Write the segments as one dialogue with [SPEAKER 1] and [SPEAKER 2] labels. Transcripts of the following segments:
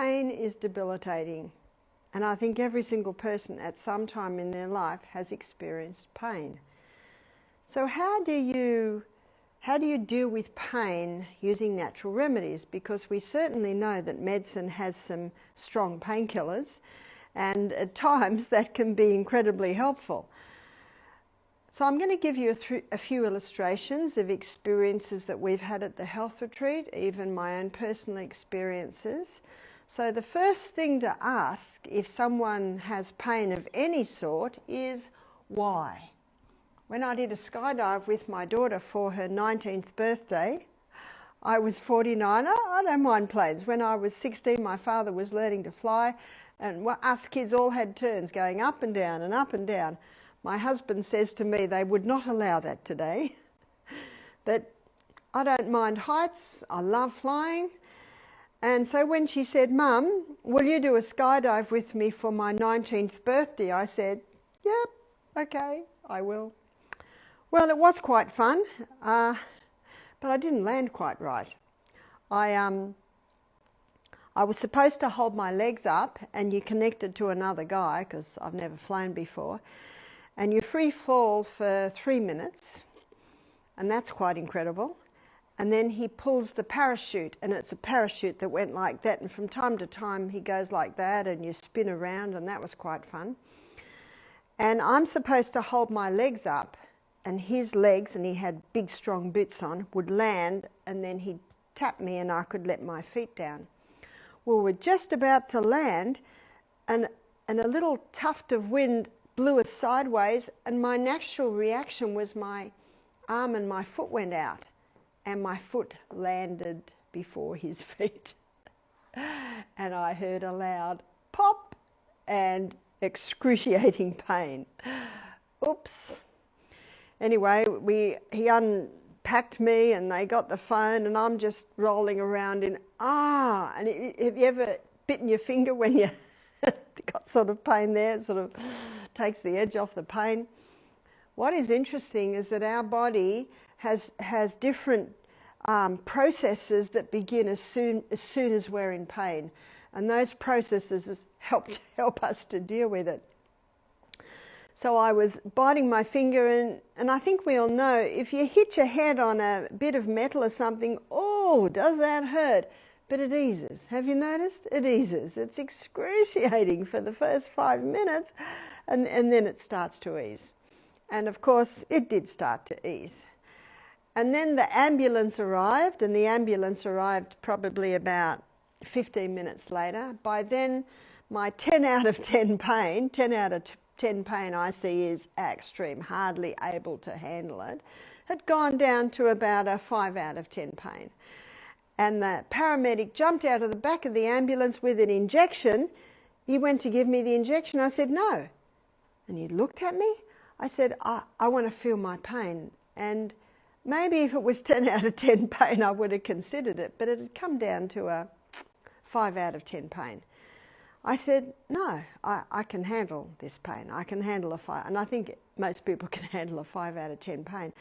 [SPEAKER 1] pain is debilitating, and I think every single person at some time in their life has experienced pain. So how do you deal with pain using natural remedies? Because we certainly know that medicine has some strong painkillers, and at times that can be incredibly helpful. So I'm going to give you a few illustrations of experiences that we've had at the health retreat, even my own personal experiences. So the first thing to ask if someone has pain of any sort is why? When I did a skydive with my daughter for her 19th birthday, I was 49. I don't mind planes. When I was 16, my father was learning to fly, and us kids all had turns going up and down and up and down. My husband says to me they would not allow that today. But I don't mind heights. I love flying. And so when she said, "Mum, will you do a skydive with me for my 19th birthday?" I said, "Yep, okay, I will." Well, it was quite fun, but I didn't land quite right. I was supposed to hold my legs up, and you connected to another guy, because I've never flown before, and you free fall for 3 minutes, and that's quite incredible. And then he pulls the parachute, and it's a parachute that went like that, and from time to time he goes like that, and you spin around, and that was quite fun. And I'm supposed to hold my legs up, and his legs, and he had big strong boots on, would land, and then he'd tap me and I could let my feet down. Well, we're just about to land, and a little tuft of wind blew us sideways, and my natural reaction was my arm and my foot went out, and my foot landed before his feet. And I heard a loud pop and excruciating pain. Oops. Anyway, he unpacked me, and they got the phone, and I'm just rolling around in and have you ever bitten your finger when you got sort of pain there? It sort of takes the edge off the pain. What is interesting is that our body has different processes that begin as soon as we're in pain, and those processes help us to deal with it. So I was biting my finger, and I think we all know, if you hit your head on a bit of metal or something, oh, does that hurt? But it eases. Have you noticed? It eases. It's excruciating for the first 5 minutes, and then it starts to ease. And of course, it did start to ease. And then the ambulance arrived, and the ambulance arrived probably about 15 minutes later. By then, my 10 out of 10 pain, 10 out of 10 pain I see is extreme, hardly able to handle it, had gone down to about a 5 out of 10 pain. And the paramedic jumped out of the back of the ambulance with an injection. He went to give me the injection. I said, "No." And he looked at me. I said, I want to feel my pain. And maybe if it was 10 out of 10 pain, I would have considered it, but it had come down to a 5 out of 10 pain. I said, "No, I can handle this pain. I can handle a 5." And I think most people can handle a 5 out of 10 pain.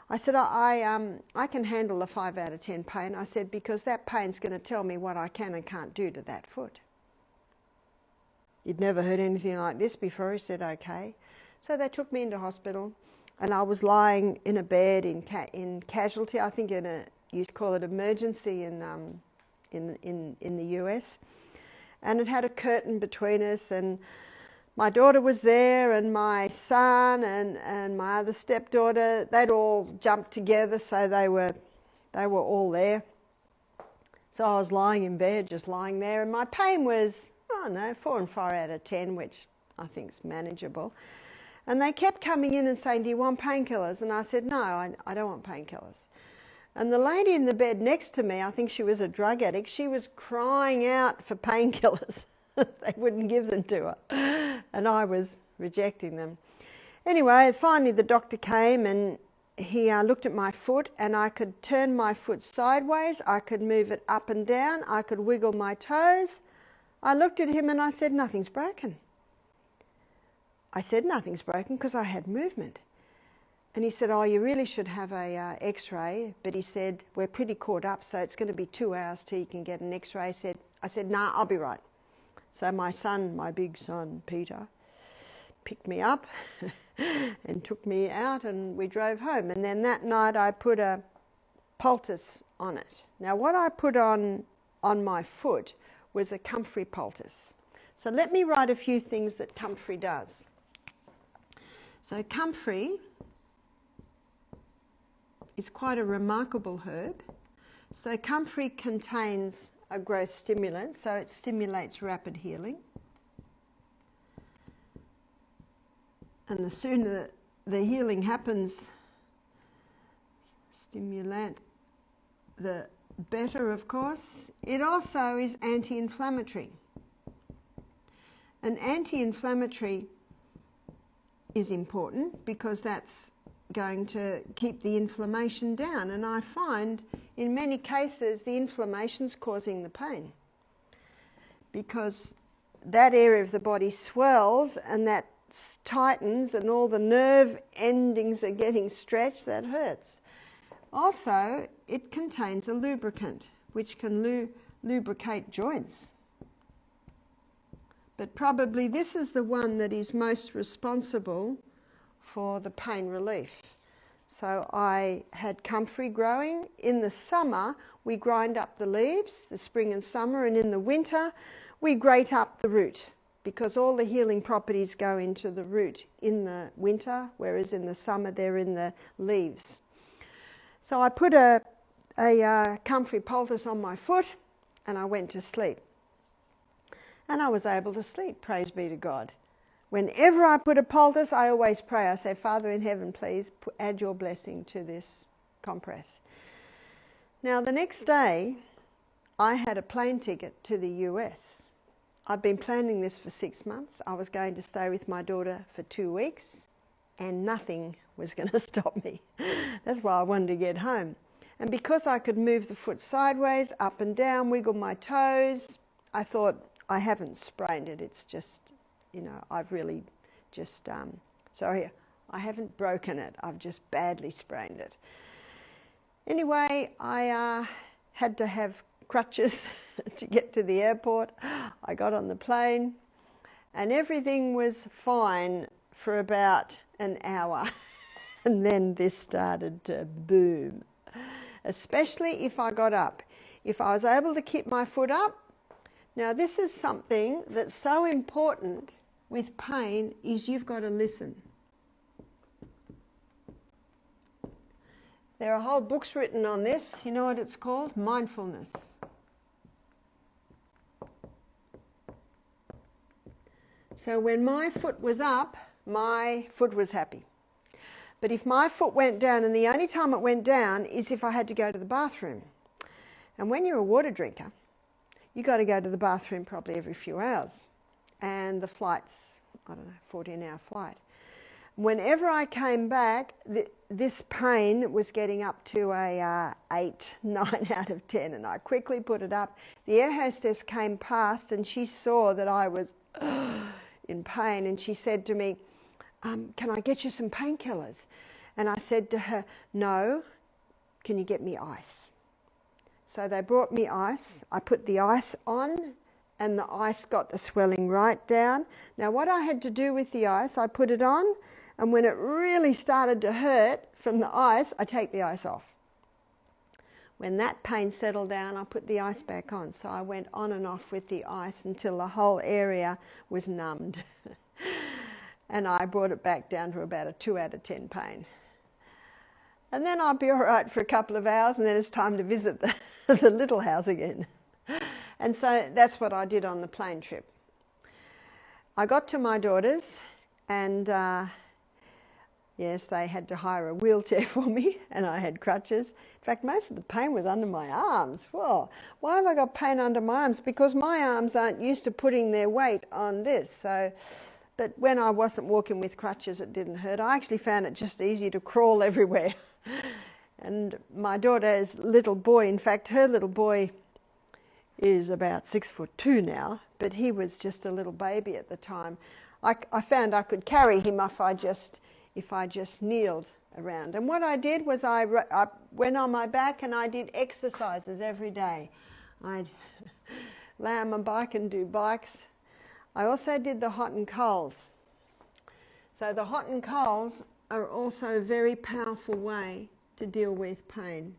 [SPEAKER 1] I said, I can handle a 5 out of 10 pain. I said, because that pain's going to tell me what I can and can't do to that foot. You'd never heard anything like this before. He said, "Okay." So they took me into hospital, and I was lying in a bed in casualty. I think you used to call it emergency in the US. And it had a curtain between us, and my daughter was there, and my son and my other stepdaughter. They'd all jumped together, so they were all there. So I was lying in bed, just lying there, and my pain was, 4 and 5 out of 10, which I think is manageable. And they kept coming in and saying, "Do you want painkillers?" And I said, "No, I don't want painkillers." And the lady in the bed next to me, I think she was a drug addict, she was crying out for painkillers. They wouldn't give them to her, and I was rejecting them. Anyway, finally the doctor came, and he looked at my foot, and I could turn my foot sideways, I could move it up and down, I could wiggle my toes. I looked at him and I said, "Nothing's broken." I said, "Nothing's broken," because I had movement. And he said, "Oh, you really should have a x-ray." But he said, "We're pretty caught up, so it's going to be 2 hours till you can get an x-ray." He said, I said, nah, I'll be right. So my son, my big son, Peter, picked me up and took me out, and we drove home. And then that night I put a poultice on it. Now what I put on my foot was a comfrey poultice. So let me write a few things that comfrey does. So comfrey is quite a remarkable herb. So comfrey contains a growth stimulant, so it stimulates rapid healing. And the sooner the healing happens, stimulant, the better, of course. It also is anti-inflammatory. And anti-inflammatory is important because that's going to keep the inflammation down. And I find in many cases the inflammation's causing the pain, because that area of the body swells and that tightens and all the nerve endings are getting stretched. That hurts. Also, it contains a lubricant which can lubricate joints. But probably this is the one that is most responsible for the pain relief. So I had comfrey growing. In the summer, we grind up the leaves, the spring and summer, and in the winter, we grate up the root, because all the healing properties go into the root in the winter, whereas in the summer they're in the leaves. So I put a comfrey poultice on my foot and I went to sleep. And I was able to sleep, praise be to God. Whenever I put a poultice, I always pray. I say, Father in heaven, please add your blessing to this compress. Now the next day, I had a plane ticket to the US. I've been planning this for 6 months. I was going to stay with my daughter for 2 weeks, and nothing was going to stop me. That's why I wanted to get home. And because I could move the foot sideways, up and down, wiggle my toes, I thought, I haven't sprained it. It's just, you know, I've really just, sorry, I haven't broken it. I've just badly sprained it. Anyway, I had to have crutches to get to the airport. I got on the plane and everything was fine for about an hour. And then this started to boom, especially if I got up. If I was able to keep my foot up. Now this is something that's so important with pain, is you've got to listen. There are whole books written on this. You know what it's called? Mindfulness. So when my foot was up, my foot was happy. But if my foot went down, and the only time it went down is if I had to go to the bathroom. And when you're a water drinker, you got to go to the bathroom probably every few hours. And the flight's, I don't know, 14-hour flight. Whenever I came back, this pain was getting up to a 8, 9 out of 10, and I quickly put it up. The air hostess came past and she saw that I was in pain, and she said to me, can I get you some painkillers? And I said to her, no, can you get me ice? So they brought me ice. I put the ice on and the ice got the swelling right down. Now what I had to do with the ice, I put it on, and when it really started to hurt from the ice, I take the ice off. When that pain settled down, I put the ice back on. So I went on and off with the ice until the whole area was numbed. And I brought it back down to about a 2 out of 10 pain. And then I'll be all right for a couple of hours, and then it's time to visit the little house again. And so that's what I did on the plane trip. I got to my daughter's, and yes, they had to hire a wheelchair for me, and I had crutches. In fact, most of the pain was under my arms. Whoa, why have I got pain under my arms? Because my arms aren't used to putting their weight on this. But when I wasn't walking with crutches, it didn't hurt. I actually found it just easy to crawl everywhere. And my daughter's little boy, in fact, her little boy is about 6'2" now, but he was just a little baby at the time. I found I could carry him if I just kneeled around. And what I did was I went on my back and I did exercises every day. I'd lay on my bike and do bikes. I also did the hot and colds. So the hot and colds are also a very powerful way to deal with pain.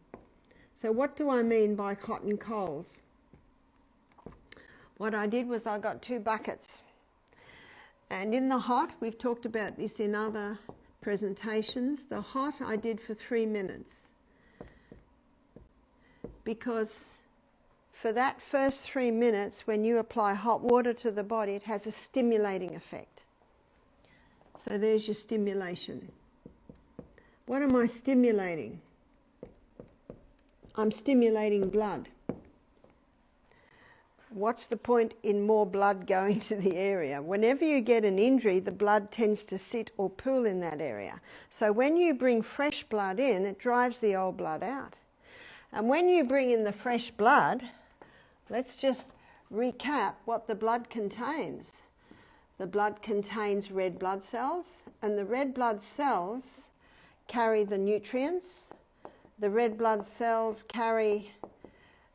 [SPEAKER 1] So what do I mean by hot and colds? What I did was I got 2 buckets. And in the hot, we've talked about this in other presentations, the hot I did for 3 minutes. Because for that first 3 minutes, when you apply hot water to the body, it has a stimulating effect. So there's your stimulation. What am I stimulating? I'm stimulating blood. What's the point in more blood going to the area? Whenever you get an injury, the blood tends to sit or pool in that area. So when you bring fresh blood in, it drives the old blood out. And when you bring in the fresh blood, let's just recap what the blood contains. The blood contains red blood cells, and the red blood cells carry the nutrients. The red blood cells carry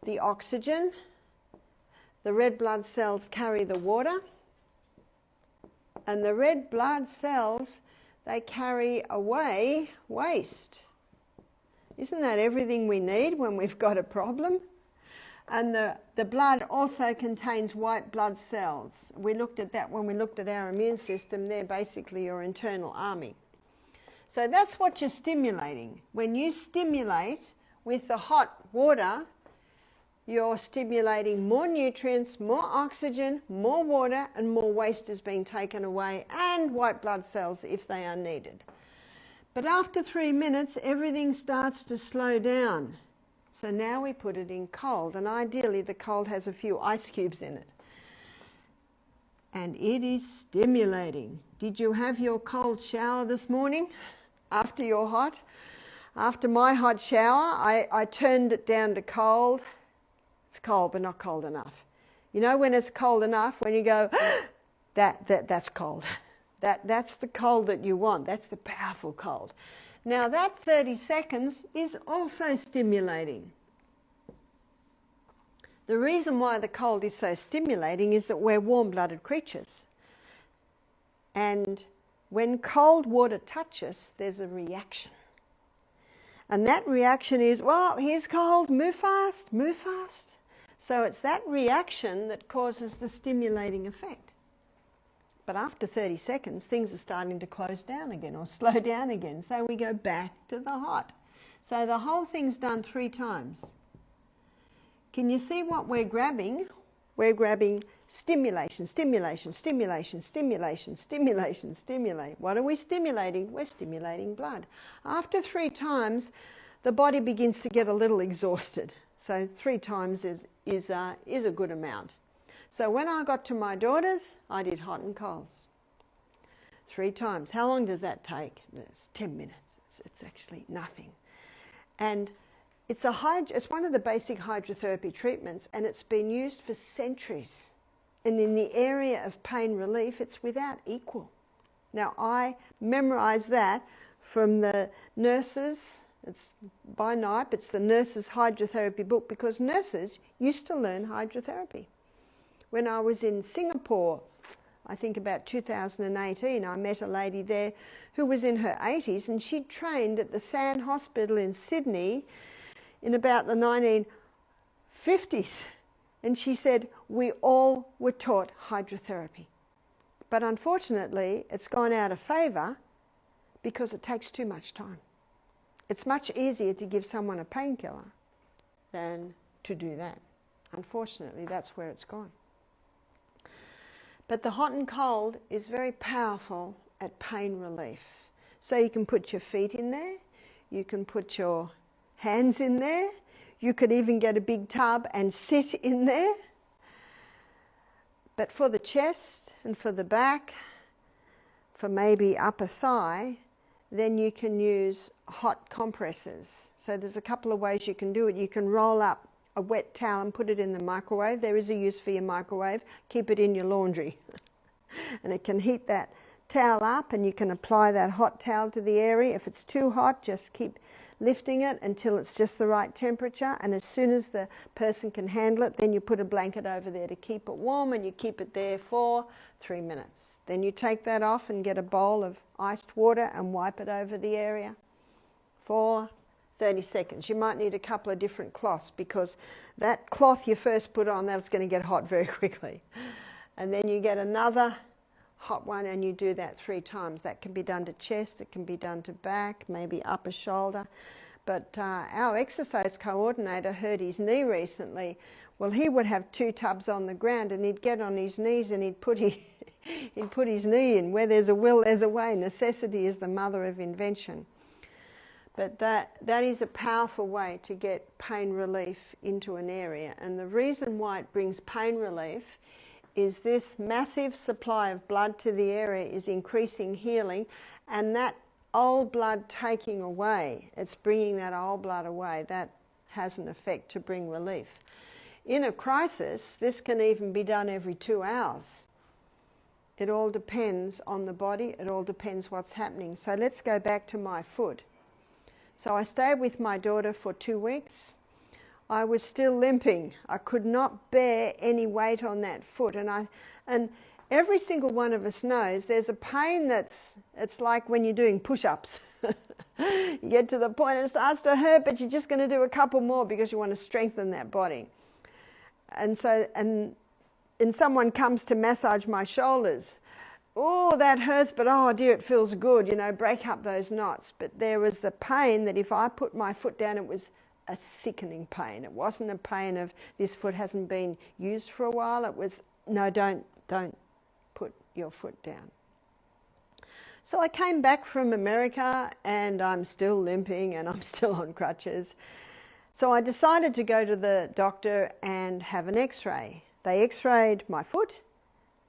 [SPEAKER 1] the oxygen. The red blood cells carry the water. And the red blood cells, they carry away waste. Isn't that everything we need when we've got a problem? And the blood also contains white blood cells. We looked at that when we looked at our immune system. They're basically your internal army. So that's what you're stimulating. When you stimulate with the hot water, you're stimulating more nutrients, more oxygen, more water, and more waste is being taken away, and white blood cells if they are needed. But after 3 minutes, everything starts to slow down. So now we put it in cold, and ideally the cold has a few ice cubes in it. And it is stimulating. Did you have your cold shower this morning after your hot? After my hot shower, I turned it down to cold. It's cold, but not cold enough. You know when it's cold enough, when you go, that's cold. That's the cold that you want. That's the powerful cold. Now that 30 seconds is also stimulating. The reason why the cold is so stimulating is that we're warm-blooded creatures. And when cold water touches, there's a reaction. And that reaction is, well, here's cold, move fast, move fast. So it's that reaction that causes the stimulating effect. But after 30 seconds, things are starting to close down again or slow down again. So we go back to the hot. So the whole thing's done 3 times. Can you see what we're grabbing? We're grabbing stimulation, stimulation, stimulation, stimulation, stimulation, stimulate. What are we stimulating? We're stimulating blood. After 3 times, the body begins to get a little exhausted. So 3 times is a good amount. So when I got to my daughters, I did hot and colds. 3 times. How long does that take? It's 10 minutes. It's actually nothing. And it's one of the basic hydrotherapy treatments, and it's been used for centuries. And in the area of pain relief, it's without equal. Now, I memorized that from the nurses. It's by Knipe. It's the nurses' hydrotherapy book, because nurses used to learn hydrotherapy. When I was in Singapore, I think about 2018, I met a lady there who was in her 80s, and she'd trained at the Sand Hospital in Sydney in about the 1950s. And she said, we all were taught hydrotherapy. But unfortunately, it's gone out of favour because it takes too much time. It's much easier to give someone a painkiller than to do that. Unfortunately, that's where it's gone. But the hot and cold is very powerful at pain relief. So you can put your feet in there, you can put your hands in there, you could even get a big tub and sit in there. But for the chest and for the back, for maybe upper thigh, then you can use hot compresses. So there's a couple of ways you can do it. You can roll up a wet towel and put it in the microwave. There is a use for your microwave. Keep it in your laundry. And it can heat that towel up, and you can apply that hot towel to the area. If it's too hot, just keep lifting it until it's just the right temperature, and as soon as the person can handle it, then you put a blanket over there to keep it warm, and you keep it there for 3 minutes. Then you take that off and get a bowl of iced water and wipe it over the area for 30 seconds. You might need a couple of different cloths, because that cloth you first put on, that's going to get hot very quickly. And then you get another hot one, and you do that 3 times. That can be done to chest, it can be done to back, maybe upper shoulder. But our exercise coordinator hurt his knee recently. Well, he would have 2 tubs on the ground, and he'd get on his knees and he'd put his knee in. Where there's a will, there's a way. Necessity is the mother of invention. But that is a powerful way to get pain relief into an area. And the reason why it brings pain relief is this massive supply of blood to the area is increasing healing, and that old blood taking away, it's bringing that old blood away, that has an effect to bring relief. In a crisis, this can even be done every 2 hours. It all depends on the body, it all depends what's happening. So let's go back to my foot. So I stayed with my daughter for 2 weeks. I was still limping. I could not bear any weight on that foot. And every single one of us knows there's a pain it's like when you're doing push-ups. You get to the point it starts to hurt, but you're just going to do a couple more because you want to strengthen that body. And someone comes to massage my shoulders. Oh, that hurts, but oh dear, it feels good, you know, break up those knots. But there was the pain that if I put my foot down, it was a sickening pain. It wasn't a pain of this foot hasn't been used for a while. It was, no, don't put your foot down. So I came back from America, and I'm still limping and I'm still on crutches. So I decided to go to the doctor and have an x-ray. They x-rayed my foot.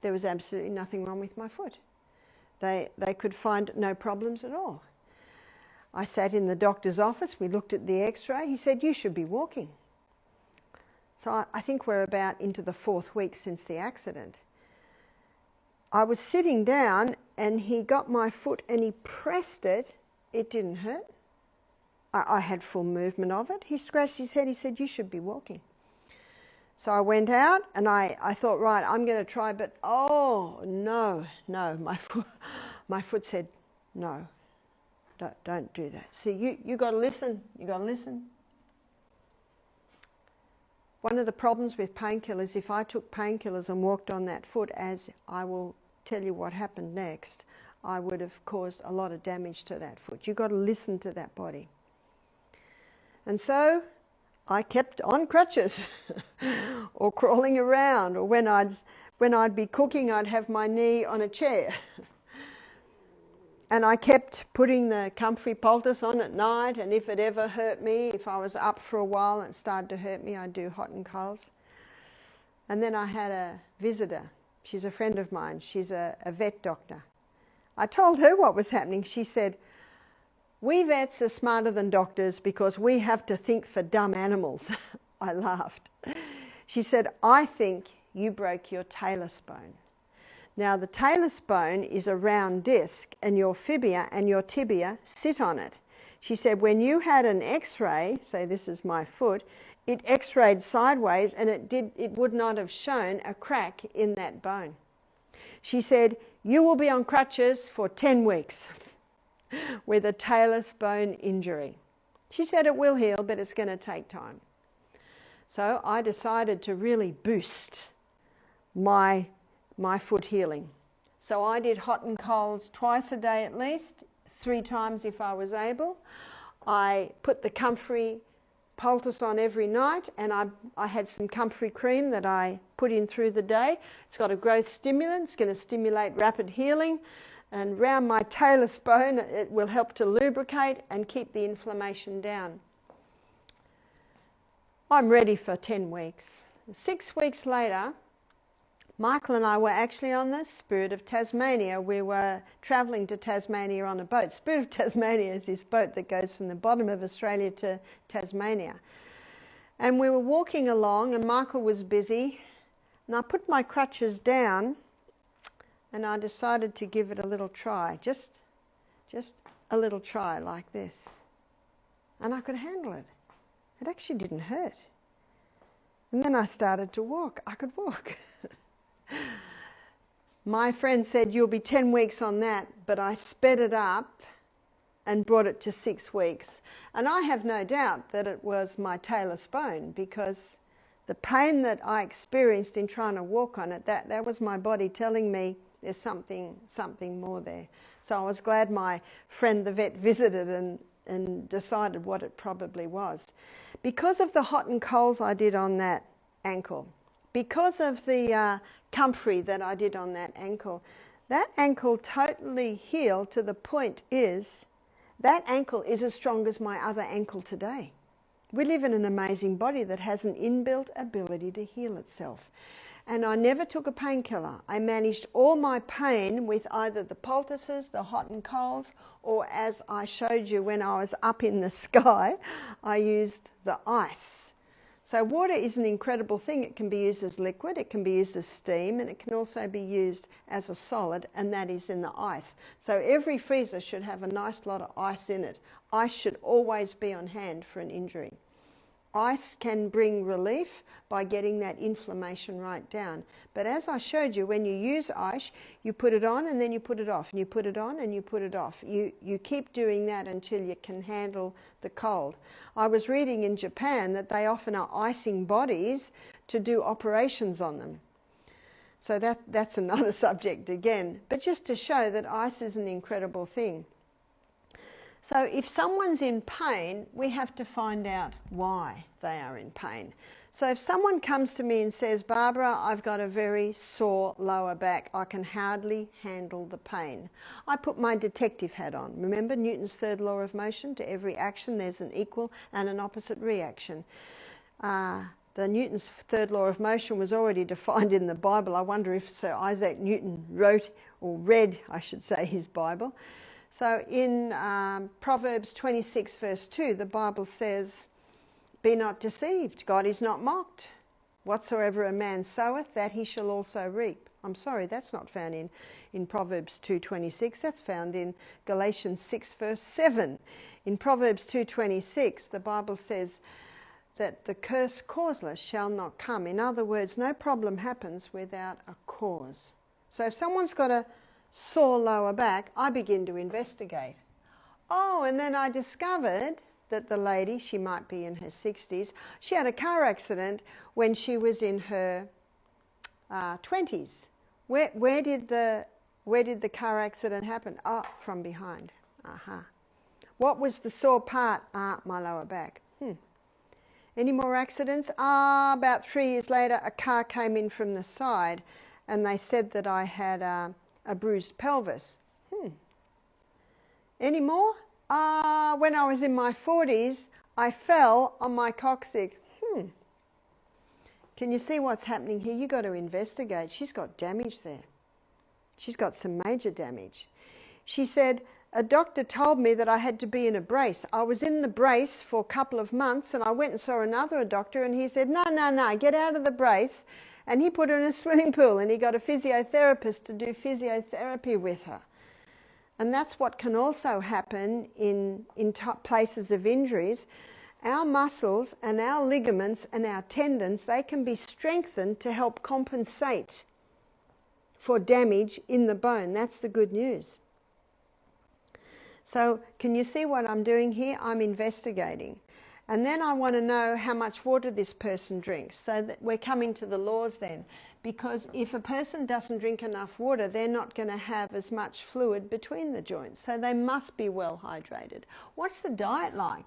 [SPEAKER 1] There was absolutely nothing wrong with my foot. They could find no problems at all. I sat in the doctor's office, we looked at the x-ray, he said, you should be walking. So I think we're about into the 4th week since the accident. I was sitting down and he got my foot and he pressed it. It didn't hurt. I had full movement of it. He scratched his head, he said, you should be walking. So I went out and I thought, right, I'm going to try, but oh, no, my foot said, no. Don't do that. See, you got to listen. You got to listen. One of the problems with painkillers, if I took painkillers and walked on that foot, as I will tell you what happened next, I would have caused a lot of damage to that foot. You've got to listen to that body. And so I kept on crutches or crawling around, or when I'd be cooking, I'd have my knee on a chair. And I kept putting the comfy poultice on at night, and if it ever hurt me, if I was up for a while and it started to hurt me, I'd do hot and cold. And then I had a visitor. She's a friend of mine. She's a vet doctor. I told her what was happening. She said, we vets are smarter than doctors because we have to think for dumb animals. I laughed. She said, I think you broke your talus bone. Now the talus bone is a round disc and your fibula and your tibia sit on it. She said when you had an x-ray, say this is my foot, it x-rayed sideways and it would not have shown a crack in that bone. She said you will be on crutches for 10 weeks with a talus bone injury. She said it will heal, but it's going to take time. So I decided to really boost my foot healing. So I did hot and colds twice a day at least, 3 times if I was able. I put the comfrey poultice on every night, and I had some comfrey cream that I put in through the day. It's got a growth stimulant, it's going to stimulate rapid healing, and round my talus bone it will help to lubricate and keep the inflammation down. I'm ready for 10 weeks. 6 weeks later, Michael and I were actually on the Spirit of Tasmania. We were travelling to Tasmania on a boat. Spirit of Tasmania is this boat that goes from the bottom of Australia to Tasmania. And we were walking along and Michael was busy, and I put my crutches down and I decided to give it a little try. Just a little try like this. and I could handle it. It actually didn't hurt. And then I started to walk. I could walk. My friend said, you'll be 10 weeks on that, but I sped it up and brought it to 6 weeks. And I have no doubt that it was my talus bone, because the pain that I experienced in trying to walk on it, that was my body telling me there's something more there. So I was glad my friend the vet visited and decided what it probably was. Because of the hot and colds I did on that ankle, because of the comfrey that I did on that ankle totally healed to the point is that ankle is as strong as my other ankle today. We live in an amazing body that has an inbuilt ability to heal itself. And I never took a painkiller. I managed all my pain with either the poultices, the hot and colds, or as I showed you when I was up in the sky, I used the ice. So water is an incredible thing. It can be used as liquid, it can be used as steam, and it can also be used as a solid, and that is in the ice. So every freezer should have a nice lot of ice in it. Ice should always be on hand for an injury. Ice can bring relief by getting that inflammation right down. But as I showed you, when you use ice, you put it on and then you put it off, and you put it on and you put it off. You keep doing that until you can handle the cold. I was reading in Japan that they often are icing bodies to do operations on them. So that's another subject again. But just to show that ice is an incredible thing. So if someone's in pain, we have to find out why they are in pain. So if someone comes to me and says, Barbara, I've got a very sore lower back, I can hardly handle the pain, I put my detective hat on. Remember Newton's third law of motion? To every action there's an equal and an opposite reaction. The Newton's third law of motion was already defined in the Bible. I wonder if Sir Isaac Newton wrote, or read, I should say, his Bible. So in Proverbs 26 verse 2, the Bible says, be not deceived, God is not mocked. Whatsoever a man soweth, that he shall also reap. I'm sorry, that's not found in Proverbs 2:26, that's found in Galatians 6 verse 7. In Proverbs 2:26, the Bible says that the curse causeless shall not come. In other words, no problem happens without a cause. So if someone's got a sore lower back, I begin to investigate. Oh, and then I discovered that the lady, she might be in her 60s, she had a car accident when she was in her 20s. Where did the car accident happen? Oh, from behind. What was the sore part? My lower back. Any more accidents? About 3 years later, a car came in from the side and they said that I had a bruised pelvis. Any more? When I was in my 40s, I fell on my coccyx. Can you see what's happening here? You've got to investigate. She's got damage there. She's got some major damage. She said, a doctor told me that I had to be in a brace. I was in the brace for a couple of months and I went and saw another doctor and he said, no, get out of the brace. And he put her in a swimming pool and he got a physiotherapist to do physiotherapy with her. And that's what can also happen in places of injuries. Our muscles and our ligaments and our tendons, they can be strengthened to help compensate for damage in the bone. That's the good news. So can you see what I'm doing here? I'm investigating. And then I want to know how much water this person drinks. So that we're coming to the laws then. Because if a person doesn't drink enough water, they're not going to have as much fluid between the joints. So they must be well hydrated. What's the diet like?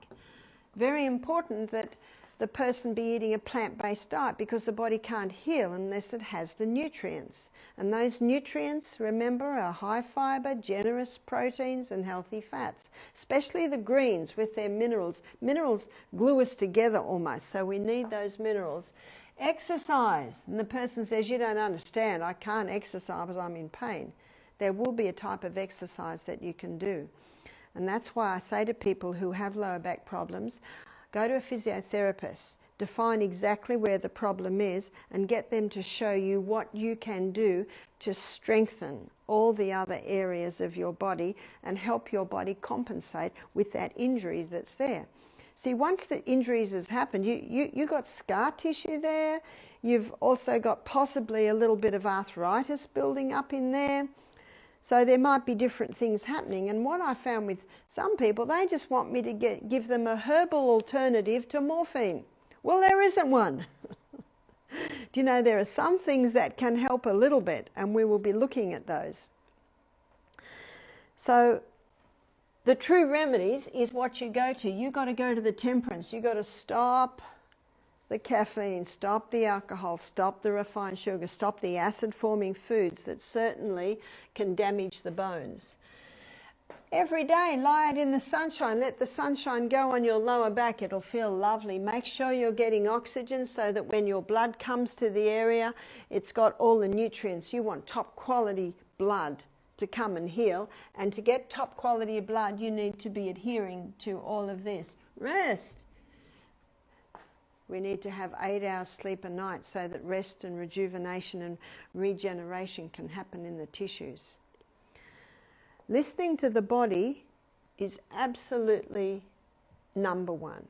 [SPEAKER 1] Very important that the person be eating a plant-based diet, because the body can't heal unless it has the nutrients. And those nutrients, remember, are high fibre, generous proteins and healthy fats, especially the greens with their minerals. Minerals glue us together almost, so we need those minerals. Exercise. And the person says, you don't understand, I can't exercise because I'm in pain. There will be a type of exercise that you can do. And that's why I say to people who have lower back problems, go to a physiotherapist, define exactly where the problem is and get them to show you what you can do to strengthen all the other areas of your body and help your body compensate with that injury that's there. See, once the injuries has happened, you got scar tissue there. You've also got possibly a little bit of arthritis building up in there. So there might be different things happening. And what I found with some people, they just want me to give them a herbal alternative to morphine. Well, there isn't one. Do you know, there are some things that can help a little bit, and we will be looking at those. So the true remedies is what you go to. You've got to go to the temperance. You've got to stop the caffeine, stop the alcohol, stop the refined sugar, stop the acid-forming foods that certainly can damage the bones. Every day, lie out in the sunshine. Let the sunshine go on your lower back. It'll feel lovely. Make sure you're getting oxygen so that when your blood comes to the area, it's got all the nutrients. You want top quality blood to come and heal. And to get top quality blood, you need to be adhering to all of this. Rest. We need to have 8 hours sleep a night so that rest and rejuvenation and regeneration can happen in the tissues. Listening to the body is absolutely number one.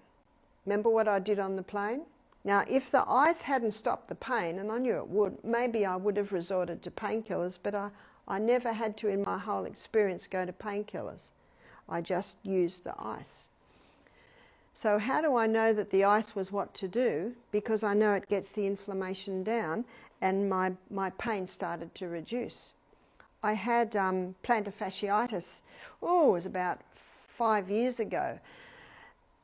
[SPEAKER 1] Remember what I did on the plane? Now, if the ice hadn't stopped the pain, and I knew it would, maybe I would have resorted to painkillers, but I never had to, in my whole experience, go to painkillers. I just used the ice. So how do I know that the ice was what to do? Because I know it gets the inflammation down, and my pain started to reduce. I had plantar fasciitis, it was about 5 years ago.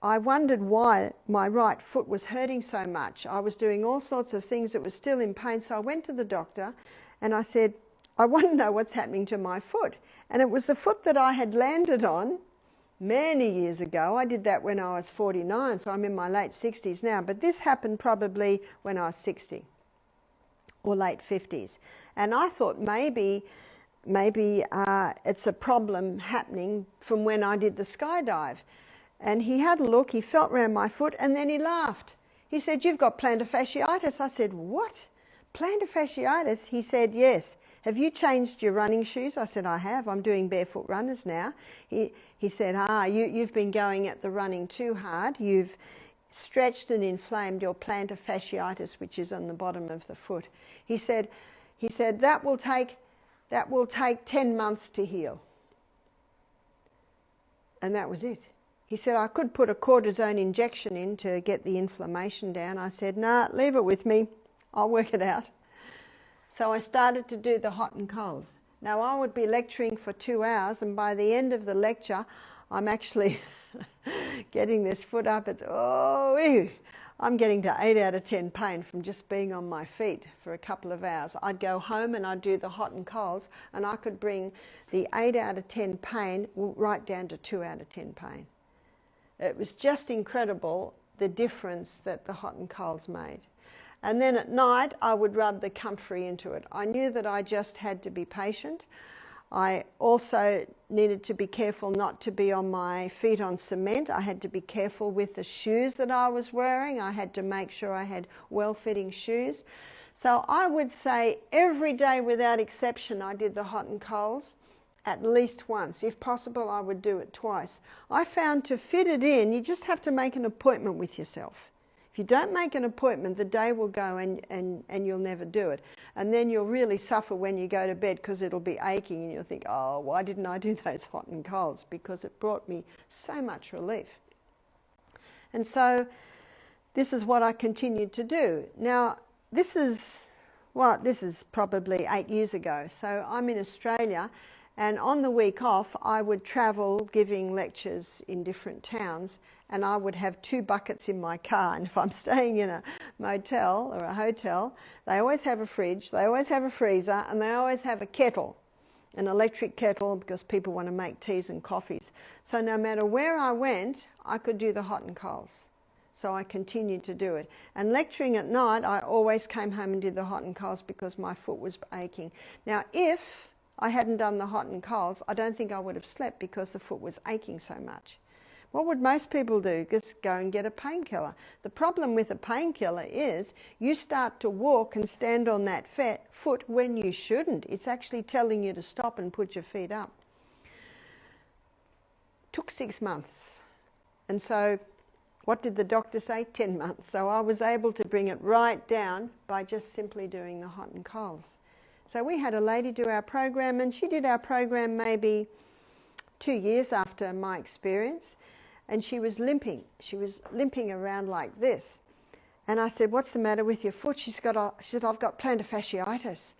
[SPEAKER 1] I wondered why my right foot was hurting so much. I was doing all sorts of things that were still in pain, so I went to the doctor and I said, I want to know what's happening to my foot. And it was the foot that I had landed on many years ago. I did that when I was 49, so I'm in my late 60s now, but this happened probably when I was 60 or late 50s. And I thought maybe it's a problem happening from when I did the skydive. And he had a look, he felt around my foot, and then he laughed. He said, "You've got plantar fasciitis." I said, "What? Plantar fasciitis?" He said, "Yes. Have you changed your running shoes?" I said, "I have. I'm doing barefoot runners now." He said, "You've been going at the running too hard. You've stretched and inflamed your plantar fasciitis, which is on the bottom of the foot." He said, that will take 10 months to heal. And that was it. He said, "I could put a cortisone injection in to get the inflammation down." I said, "Nah, leave it with me. I'll work it out." So I started to do the hot and colds. Now I would be lecturing for 2 hours, and by the end of the lecture, I'm actually getting this foot up. It's, I'm getting to 8 out of 10 pain from just being on my feet for a couple of hours. I'd go home and I'd do the hot and colds, and I could bring the 8 out of 10 pain right down to 2 out of 10 pain. It was just incredible the difference that the hot and colds made. And then at night, I would rub the comfrey into it. I knew that I just had to be patient. I also needed to be careful not to be on my feet on cement. I had to be careful with the shoes that I was wearing. I had to make sure I had well-fitting shoes. So I would say every day without exception, I did the hot and colds at least once. If possible, I would do it twice. I found to fit it in, you just have to make an appointment with yourself. If you don't make an appointment, the day will go and you'll never do it. And then you'll really suffer when you go to bed because it'll be aching and you'll think, "Oh, why didn't I do those hot and colds?" Because it brought me so much relief. And so this is what I continued to do. Now, this is probably 8 years ago. So I'm in Australia, and on the week off, I would travel giving lectures in different towns, and I would have 2 buckets in my car. And if I'm staying in a motel or a hotel, they always have a fridge, they always have a freezer, and they always have a kettle, an electric kettle, because people want to make teas and coffees. So no matter where I went, I could do the hot and colds. So I continued to do it. And lecturing at night, I always came home and did the hot and colds because my foot was aching. Now, if I hadn't done the hot and colds, I don't think I would have slept because the foot was aching so much. What would most people do? Just go and get a painkiller. The problem with a painkiller is you start to walk and stand on that foot when you shouldn't. It's actually telling you to stop and put your feet up. Took 6 months. And so What did the doctor say? 10 months. So I was able to bring it right down by just simply doing the hot and colds. So we had a lady do our program, and she did our program maybe 2 years after my experience, and she was limping. She was limping around like this. And I said, "What's the matter with your foot?" She said, "I've got plantar fasciitis."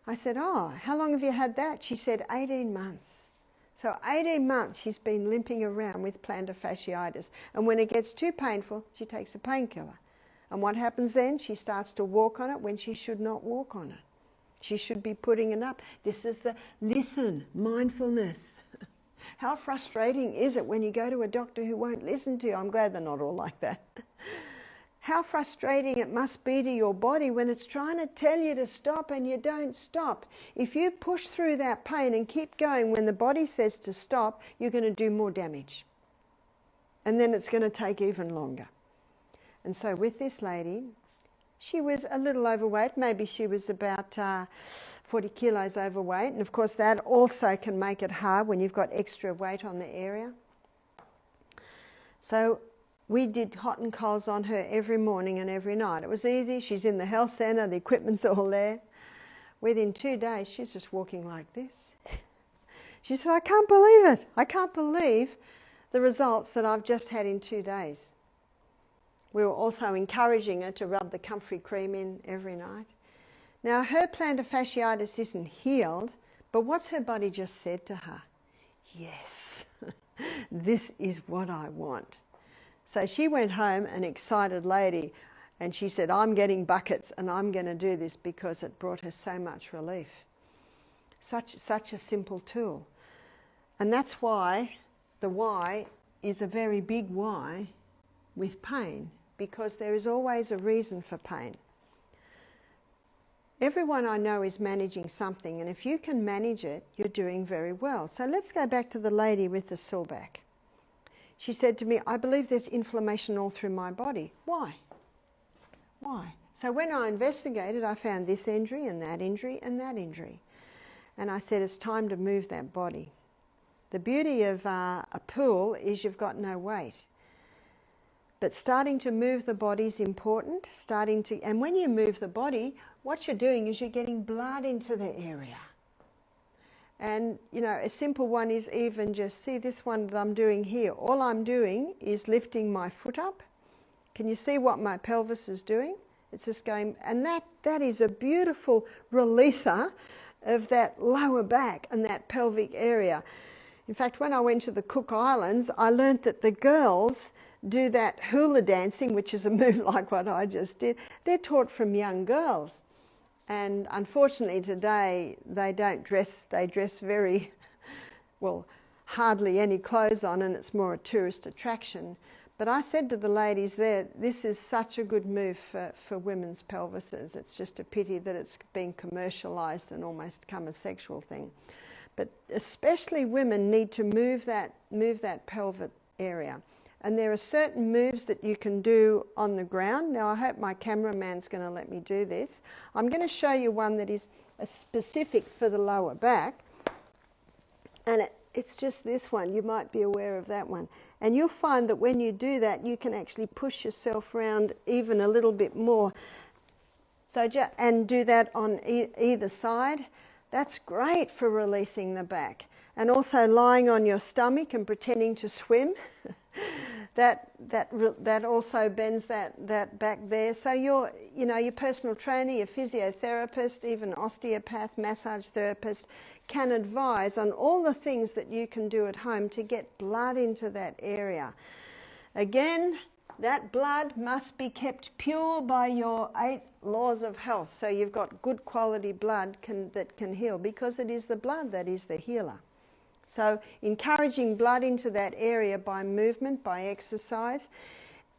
[SPEAKER 1] I said, "Oh, how long have you had that?" She said, 18 months. So 18 months she's been limping around with plantar fasciitis. And when it gets too painful, she takes a painkiller. And what happens then? She starts to walk on it when she should not walk on it. She should be putting it up. This is the mindfulness. How frustrating is it when you go to a doctor who won't listen to you? I'm glad they're not all like that. How frustrating it must be to your body when it's trying to tell you to stop and you don't stop. If you push through that pain and keep going when the body says to stop, you're going to do more damage. And then it's going to take even longer. And so with this lady, she was a little overweight. Maybe she was about 40 kilos overweight. And of course that also can make it hard when you've got extra weight on the area. So we did hot and colds on her every morning and every night. It was easy. She's in the health centre. The equipment's all there. Within 2 days, she's just walking like this. She said, "I can't believe it. I can't believe the results that I've just had in 2 days." We were also encouraging her to rub the comfrey cream in every night. Now, her plantar fasciitis isn't healed, but what's her body just said to her? Yes, this is what I want. So she went home, an excited lady, and she said, "I'm getting buckets and I'm going to do this," because it brought her so much relief. Such a simple tool. And that's why the why is a very big why with pain, because there is always a reason for pain. Everyone I know is managing something, and if you can manage it, you're doing very well. So let's go back to the lady with the sore back. She said to me, "I believe there's inflammation all through my body." Why? Why? So when I investigated, I found this injury and that injury and that injury. And I said, it's time to move that body. The beauty of a pool is you've got no weight. But starting to move the body is important. And when you move the body, what you're doing is you're getting blood into the area. And, you know, a simple one is even just, see this one that I'm doing here. All I'm doing is lifting my foot up. Can you see what my pelvis is doing? It's just going, and that is a beautiful releaser of that lower back and that pelvic area. In fact, when I went to the Cook Islands, I learnt that the girls do that hula dancing, which is a move like what I just did. They're taught from young girls. And unfortunately today, they dress very, well, hardly any clothes on, and it's more a tourist attraction. But I said to the ladies there, this is such a good move for women's pelvises. It's just a pity that it's been commercialised and almost become a sexual thing. But especially women need to move that pelvic area. And there are certain moves that you can do on the ground. Now, I hope my cameraman's going to let me do this. I'm going to show you one that is specific for the lower back. And it's just this one. You might be aware of that one. And you'll find that when you do that, you can actually push yourself around even a little bit more. So and do that on either side. That's great for releasing the back. And also lying on your stomach and pretending to swim. That also bends that back there. So your personal trainer, your physiotherapist, even osteopath, massage therapist can advise on all the things that you can do at home to get blood into that area. Again, that blood must be kept pure by your 8 laws of health. So you've got good quality blood that can heal, because it is the blood that is the healer. So encouraging blood into that area by movement, by exercise.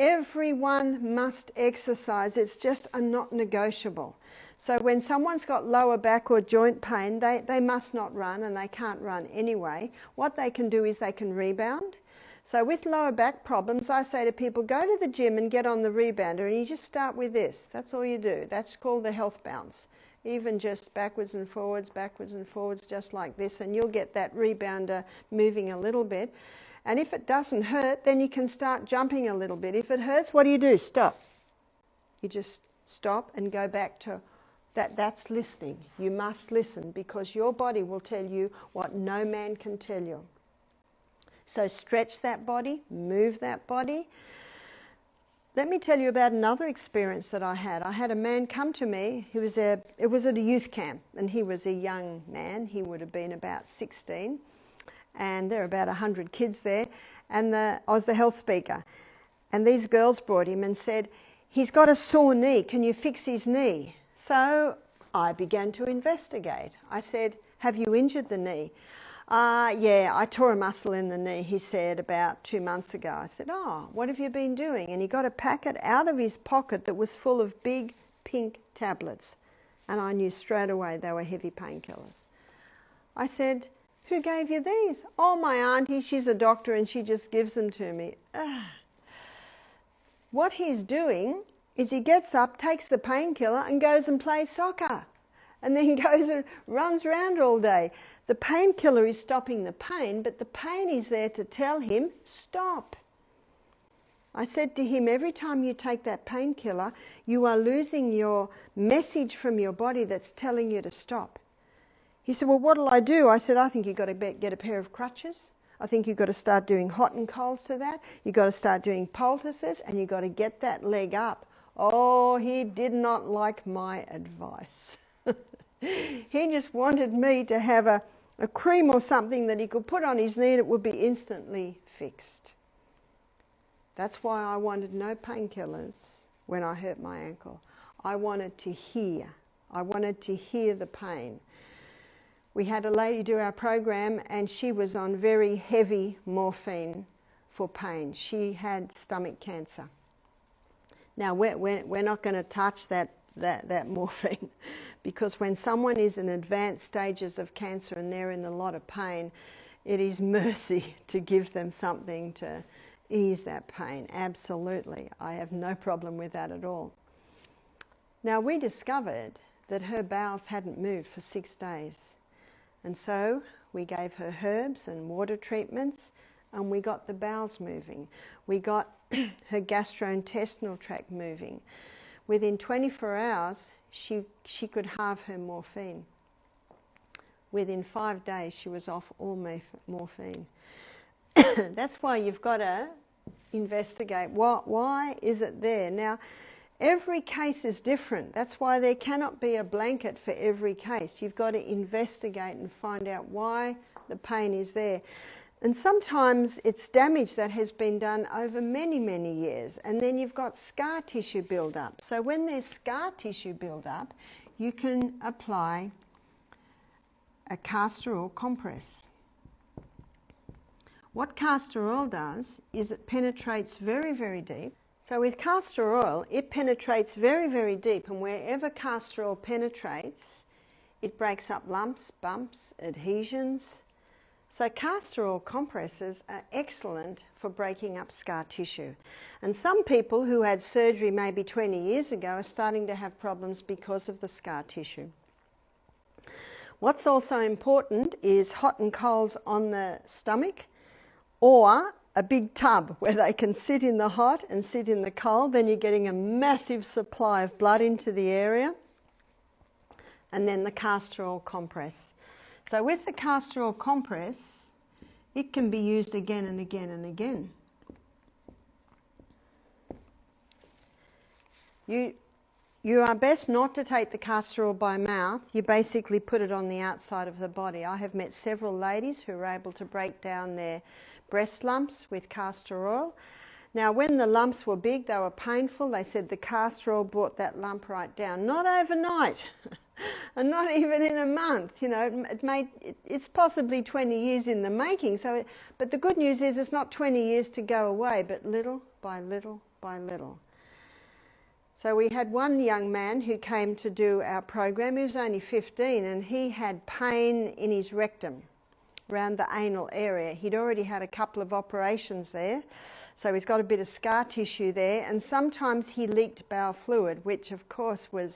[SPEAKER 1] Everyone must exercise. It's just a not negotiable. So when someone's got lower back or joint pain, they must not run, and they can't run anyway. What they can do is they can rebound. So with lower back problems, I say to people, go to the gym and get on the rebounder, and you just start with this. That's all you do. That's called the health bounce. Even just backwards and forwards, just like this, and you'll get that rebounder moving a little bit. And if it doesn't hurt, then you can start jumping a little bit. If it hurts, what do? Stop. You just stop and go back to that. That's listening. You must listen, because your body will tell you what no man can tell you. So stretch that body, move that body. Let me tell you about another experience that I had. I had a man come to me. It was at a youth camp, and he was a young man. He would have been about 16, and there were about 100 kids there, and I was the health speaker. And these girls brought him and said, "He's got a sore knee. Can you fix his knee?" So I began to investigate. I said, "Have you injured the knee?" "Yeah, I tore a muscle in the knee," he said, "about 2 months ago." I said, "Oh, what have you been doing?" And he got a packet out of his pocket that was full of big pink tablets. And I knew straight away they were heavy painkillers. I said, "Who gave you these?" "Oh, my auntie, she's a doctor and she just gives them to me." What he's doing is he gets up, takes the painkiller and goes and plays soccer. And then goes and runs around all day. The painkiller is stopping the pain, but the pain is there to tell him, stop. I said to him, every time you take that painkiller, you are losing your message from your body that's telling you to stop. He said, "Well, what'll I do?" I said, "I think you've got to get a pair of crutches. I think you've got to start doing hot and colds to that. You've got to start doing poultices, and you've got to get that leg up." Oh, he did not like my advice. He just wanted me to have a cream or something that he could put on his knee and it would be instantly fixed. That's why I wanted no painkillers when I hurt my ankle. I wanted to hear. I wanted to hear the pain. We had a lady do our program and she was on very heavy morphine for pain. She had stomach cancer. Now, we're not going to touch that morphine, because when someone is in advanced stages of cancer and they're in a lot of pain, it is mercy to give them something to ease that pain. Absolutely. I have no problem with that at all. Now, we discovered that her bowels hadn't moved for 6 days. And so we gave her herbs and water treatments, and we got the bowels moving. We got her gastrointestinal tract moving. Within 24 hours, she could halve her morphine. Within 5 days, she was off all morphine. That's why you've got to investigate. Why is it there? Now, every case is different. That's why there cannot be a blanket for every case. You've got to investigate and find out why the pain is there. And sometimes it's damage that has been done over many, many years. And then you've got scar tissue build-up. So when there's scar tissue build-up, you can apply a castor oil compress. What castor oil does is it penetrates very, very deep. So with castor oil, it penetrates very, very deep. And wherever castor oil penetrates, it breaks up lumps, bumps, adhesions. So castor oil compresses are excellent for breaking up scar tissue. And some people who had surgery maybe 20 years ago are starting to have problems because of the scar tissue. What's also important is hot and colds on the stomach, or a big tub where they can sit in the hot and sit in the cold. Then you're getting a massive supply of blood into the area. And then the castor oil compress. So with the castor oil compress, it can be used again and again and again. You are best not to take the castor oil by mouth. You basically put it on the outside of the body. I have met several ladies who were able to break down their breast lumps with castor oil. Now, when the lumps were big, they were painful. They said the castor oil brought that lump right down. Not overnight, and not even in a month. You know, it's possibly 20 years in the making. But the good news is it's not 20 years to go away, but little by little by little. So we had one young man who came to do our program. He was only 15, and he had pain in his rectum, around the anal area. He'd already had a couple of operations there. So he's got a bit of scar tissue there, and sometimes he leaked bowel fluid, which of course was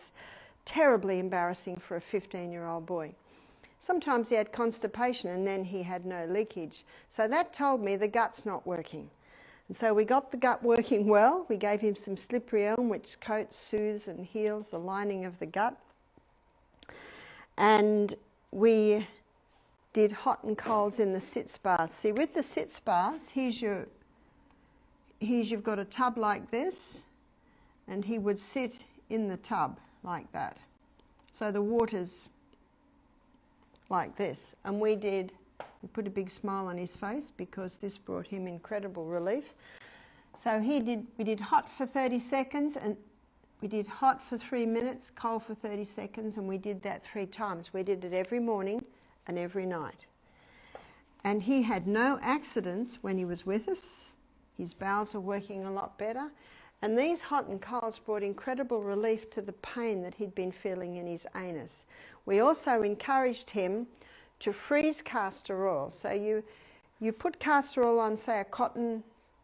[SPEAKER 1] terribly embarrassing for a 15-year-old boy. Sometimes he had constipation and then he had no leakage. So that told me the gut's not working. And so we got the gut working well. We gave him some slippery elm, which coats, soothes and heals the lining of the gut. And we did hot and colds in the sitz bath. See, with the sitz bath, you've got a tub like this, and he would sit in the tub like that. So the water's like this. And we put a big smile on his face because this brought him incredible relief. So we did hot for 30 seconds, and we did hot for 3 minutes, cold for 30 seconds, and we did that 3 times. We did it every morning and every night. And he had no accidents when he was with us. His bowels are working a lot better. And these hot and colds brought incredible relief to the pain that he'd been feeling in his anus. We also encouraged him to freeze castor oil. So you put castor oil on, say,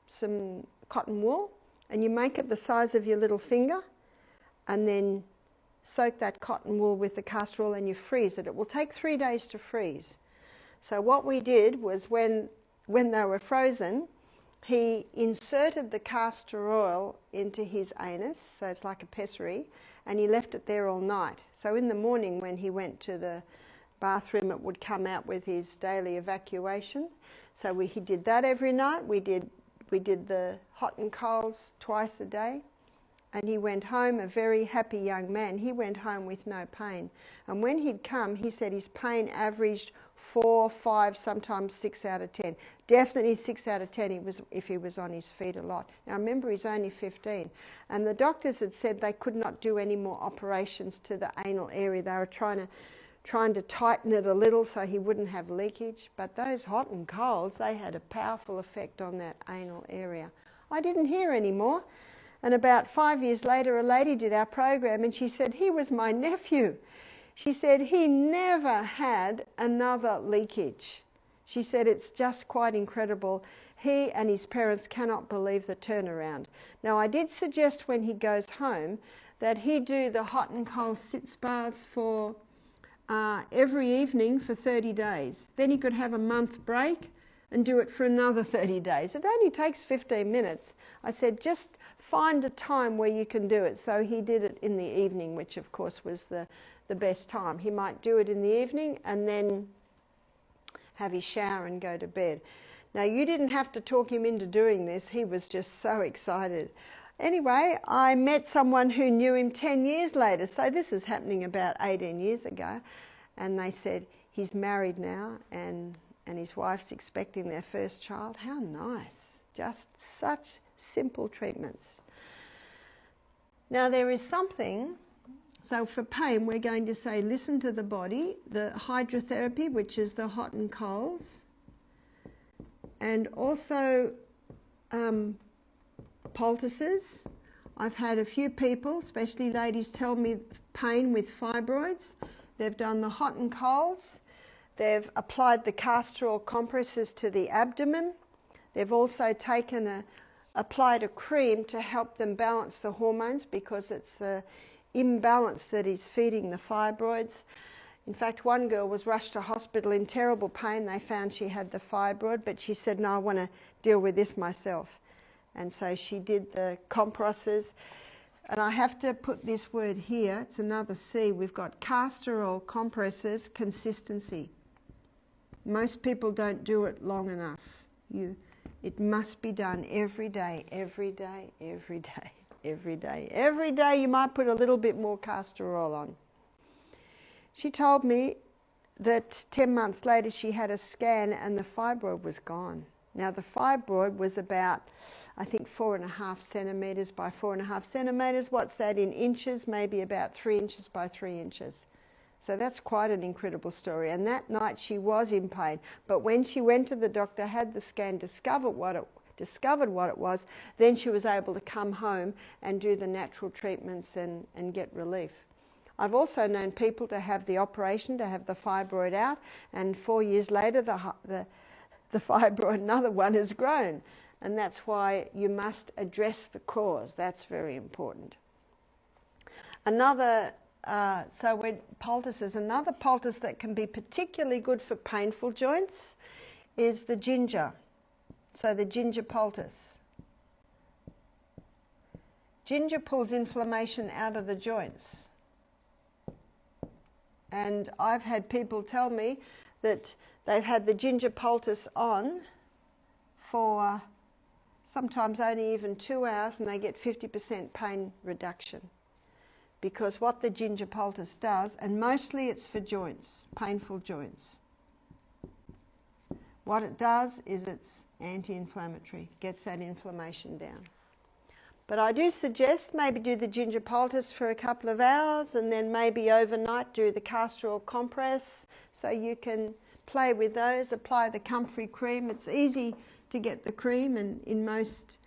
[SPEAKER 1] some cotton wool, and you make it the size of your little finger, and then soak that cotton wool with the castor oil and you freeze it. It will take 3 days to freeze. So what we did was when they were frozen, he inserted the castor oil into his anus, so it's like a pessary, and he left it there all night. So in the morning when he went to the bathroom, it would come out with his daily evacuation. So he did that every night. We did the hot and colds twice a day. And he went home a very happy young man. He went home with no pain. And when he'd come, he said his pain averaged 4, 5, sometimes 6 out of 10. Definitely 6 out of 10 if he was on his feet a lot. Now remember, he's only 15. And the doctors had said they could not do any more operations to the anal area. They were trying to tighten it a little so he wouldn't have leakage. But those hot and colds, they had a powerful effect on that anal area. I didn't hear any more. And about 5 years later, a lady did our program and she said, he was my nephew. She said he never had another leakage. She said it's just quite incredible. He and his parents cannot believe the turnaround. Now, I did suggest when he goes home that he do the hot and cold sitz baths for every evening for 30 days. Then he could have a month break and do it for another 30 days. It only takes 15 minutes. I said, just find a time where you can do it. So he did it in the evening, which of course was the best time. He might do it in the evening and then have his shower and go to bed. Now, you didn't have to talk him into doing this. He was just so excited. Anyway, I met someone who knew him 10 years later. So this is happening about 18 years ago. And they said, he's married now and his wife's expecting their first child. How nice. Just such simple treatments. Now, there is something. So for pain, we're going to say, listen to the body, the hydrotherapy, which is the hot and colds, and also poultices. I've had a few people, especially ladies, tell me pain with fibroids. They've done the hot and colds. They've applied the castor oil compresses to the abdomen. They've also applied a cream to help them balance the hormones because it's the imbalance that is feeding the fibroids. In fact, one girl was rushed to hospital in terrible pain. They found she had the fibroid, but she said, no, I want to deal with this myself. And so she did the compresses. And I have to put this word here. It's another C. We've got castor oil compresses, consistency. Most people don't do it long enough. It must be done every day, every day, every day. Every day. Every day you might put a little bit more castor oil on. She told me that 10 months later she had a scan and the fibroid was gone. Now the fibroid was about, I think, 4.5 centimetres by 4.5 centimetres. What's that in inches? Maybe about 3 inches by 3 inches. So that's quite an incredible story. And that night she was in pain. But when she went to the doctor, had the scan, discovered what it was, then she was able to come home and do the natural treatments and get relief. I've also known people to have the operation to have the fibroid out, and 4 years later the fibroid, another one, has grown. And that's why you must address the cause. That's very important. Another So when poultices, another poultice that can be particularly good for painful joints is the ginger. So the ginger poultice. Ginger pulls inflammation out of the joints. And I've had people tell me that they've had the ginger poultice on for sometimes only even 2 hours, and they get 50% pain reduction. Because what the ginger poultice does, and mostly it's for joints, painful joints. What it does is it's anti-inflammatory, gets that inflammation down. But I do suggest maybe do the ginger poultice for a couple of hours, and then maybe overnight do the castor oil compress, so you can play with those, apply the comfrey cream. It's easy to get the cream, and in most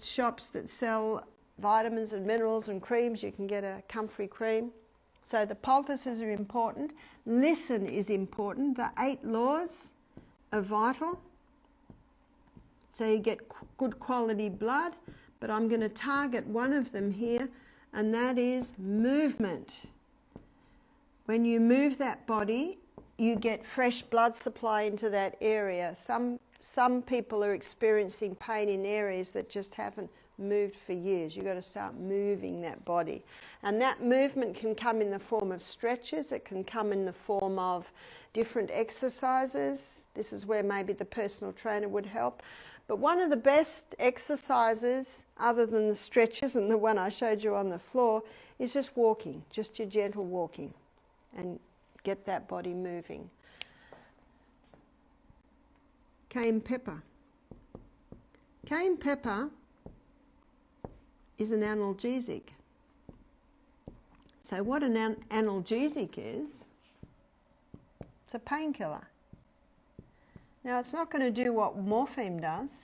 [SPEAKER 1] shops that sell vitamins and minerals and creams, you can get a comfrey cream. So the poultices are important. Listen is important. The 8 laws are vital. So you get good quality blood, but I'm going to target one of them here, and that is movement. When you move that body, you get fresh blood supply into that area. Some people are experiencing pain in areas that just haven't moved for years. You've got to start moving that body. And that movement can come in the form of stretches. It can come in the form of different exercises. This is where maybe the personal trainer would help. But one of the best exercises, other than the stretches and the one I showed you on the floor, is just walking, just your gentle walking, and get that body moving. Cayenne pepper. Cayenne pepper is an analgesic. So what an analgesic is, it's a painkiller. Now it's not going to do what morphine does,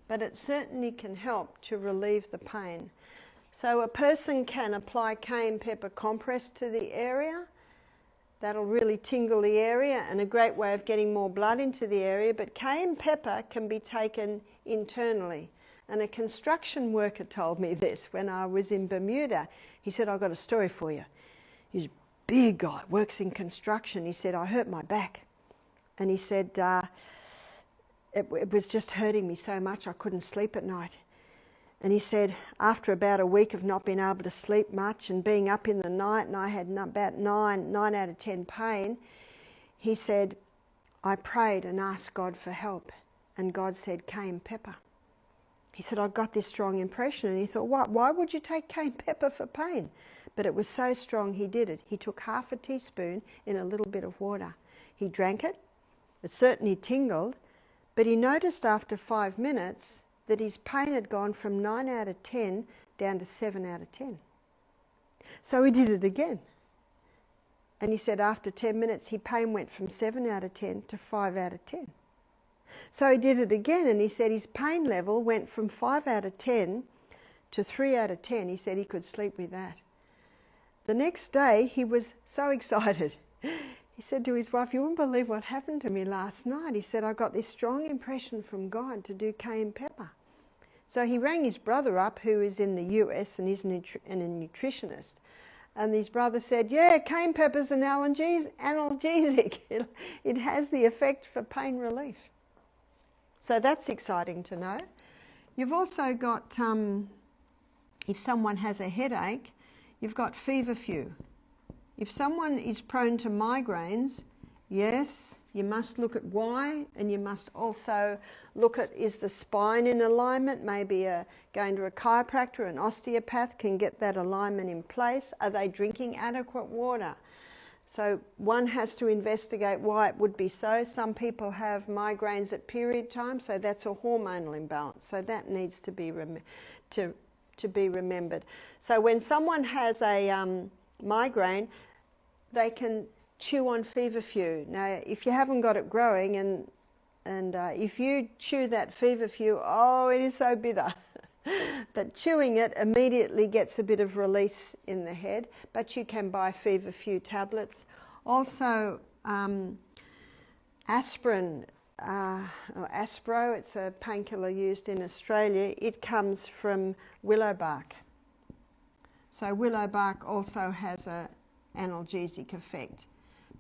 [SPEAKER 1] but it certainly can help to relieve the pain. So a person can apply cayenne pepper compress to the area. That'll really tingle the area, and a great way of getting more blood into the area. But cayenne pepper can be taken internally. And a construction worker told me this when I was in Bermuda. He said, I've got a story for you. He's a big guy, works in construction. He said, I hurt my back. And he said, it was just hurting me so much I couldn't sleep at night. And he said, after about a week of not being able to sleep much and being up in the night, and I had about 9 out of 10 pain, he said, I prayed and asked God for help. And God said, cayenne pepper. He said, I got this strong impression. And he thought, why would you take cayenne pepper for pain? But it was so strong he did it. He took half a teaspoon in a little bit of water. He drank it. It certainly tingled. But he noticed after 5 minutes that his pain had gone from 9 out of 10 down to 7 out of 10. So he did it again. And he said after 10 minutes, his pain went from 7 out of 10 to 5 out of 10. So he did it again, and he said his pain level went from 5 out of 10 to 3 out of 10. He said he could sleep with that. The next day, he was so excited. He said to his wife, you wouldn't believe what happened to me last night. He said, I got this strong impression from God to do cayenne pepper. So he rang his brother up, who is in the US and is a nutritionist. And his brother said, yeah, cayenne pepper's an analgesic. It has the effect for pain relief. So that's exciting to know. You've also got, if someone has a headache, you've got feverfew. If someone is prone to migraines, yes, you must look at why, and you must also look at, is the spine in alignment? Maybe going to a chiropractor, an osteopath can get that alignment in place. Are they drinking adequate water? So one has to investigate why it would be so. Some people have migraines at period time, so that's a hormonal imbalance. So that needs to be remembered. So when someone has a migraine, they can chew on feverfew. Now, if you haven't got it growing, and if you chew that feverfew, oh, it is so bitter. But chewing it immediately gets a bit of release in the head, but you can buy feverfew tablets. Also, aspirin, or Aspro, it's a painkiller used in Australia. It comes from willow bark. So willow bark also has an analgesic effect.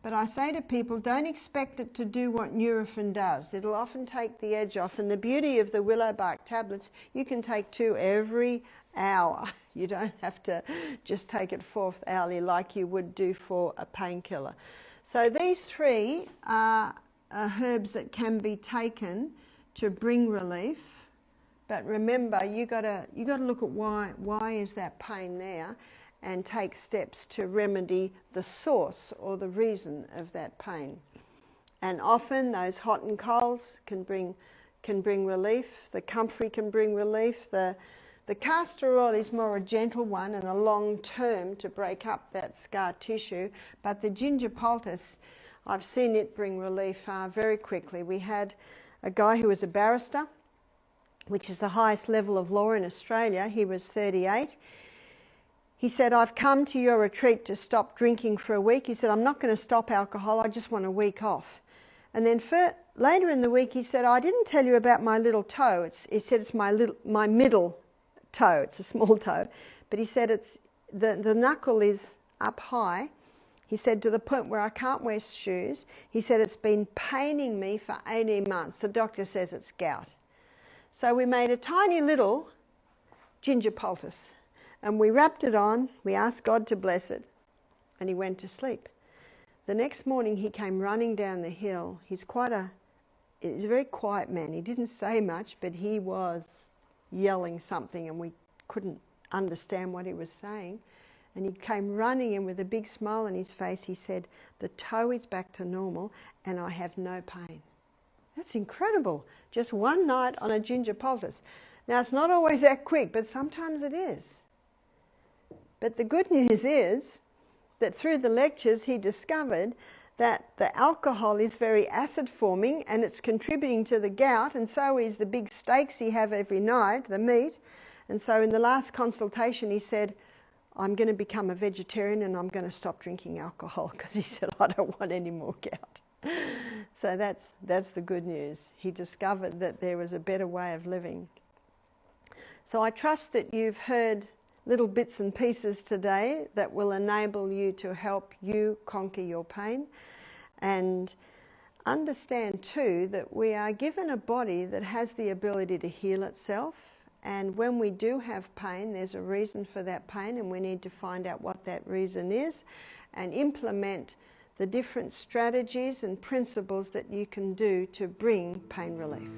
[SPEAKER 1] But I say to people, don't expect it to do what Nurofen does. It'll often take the edge off. And the beauty of the willow bark tablets, you can take 2 every hour. You don't have to just take it 4th hourly like you would do for a painkiller. So these 3 are herbs that can be taken to bring relief. But remember, you got to look at why is that pain there, and take steps to remedy the source or the reason of that pain. And often those hot and colds can bring relief. The comfrey can bring relief. The castor oil is more a gentle one and a long term to break up that scar tissue. But the ginger poultice, I've seen it bring relief very quickly. We had a guy who was a barrister, which is the highest level of law in Australia. He was 38. He said, I've come to your retreat to stop drinking for a week. He said, I'm not going to stop alcohol, I just want a week off. And then later in the week he said, I didn't tell you about my little toe. He said it's my middle toe, it's a small toe. But he said it's the knuckle is up high. He said to the point where I can't wear shoes. He said it's been paining me for 18 months. The doctor says it's gout. So we made a tiny little ginger poultice. And we wrapped it on, we asked God to bless it, and he went to sleep. The next morning he came running down the hill. He's a very quiet man. He didn't say much, but he was yelling something and we couldn't understand what he was saying. And he came running in with a big smile on his face. He said, the toe is back to normal and I have no pain. That's incredible. Just one night on a ginger poultice. Now it's not always that quick, but sometimes it is. But the good news is that through the lectures he discovered that the alcohol is very acid forming and it's contributing to the gout, and so is the big steaks he have every night, the meat. And so in the last consultation he said, I'm going to become a vegetarian and I'm going to stop drinking alcohol, because he said, I don't want any more gout. So that's the good news. He discovered that there was a better way of living. So I trust that you've heard little bits and pieces today that will enable you to help you conquer your pain, and understand too that we are given a body that has the ability to heal itself, and when we do have pain, there's a reason for that pain, and we need to find out what that reason is and implement the different strategies and principles that you can do to bring pain relief.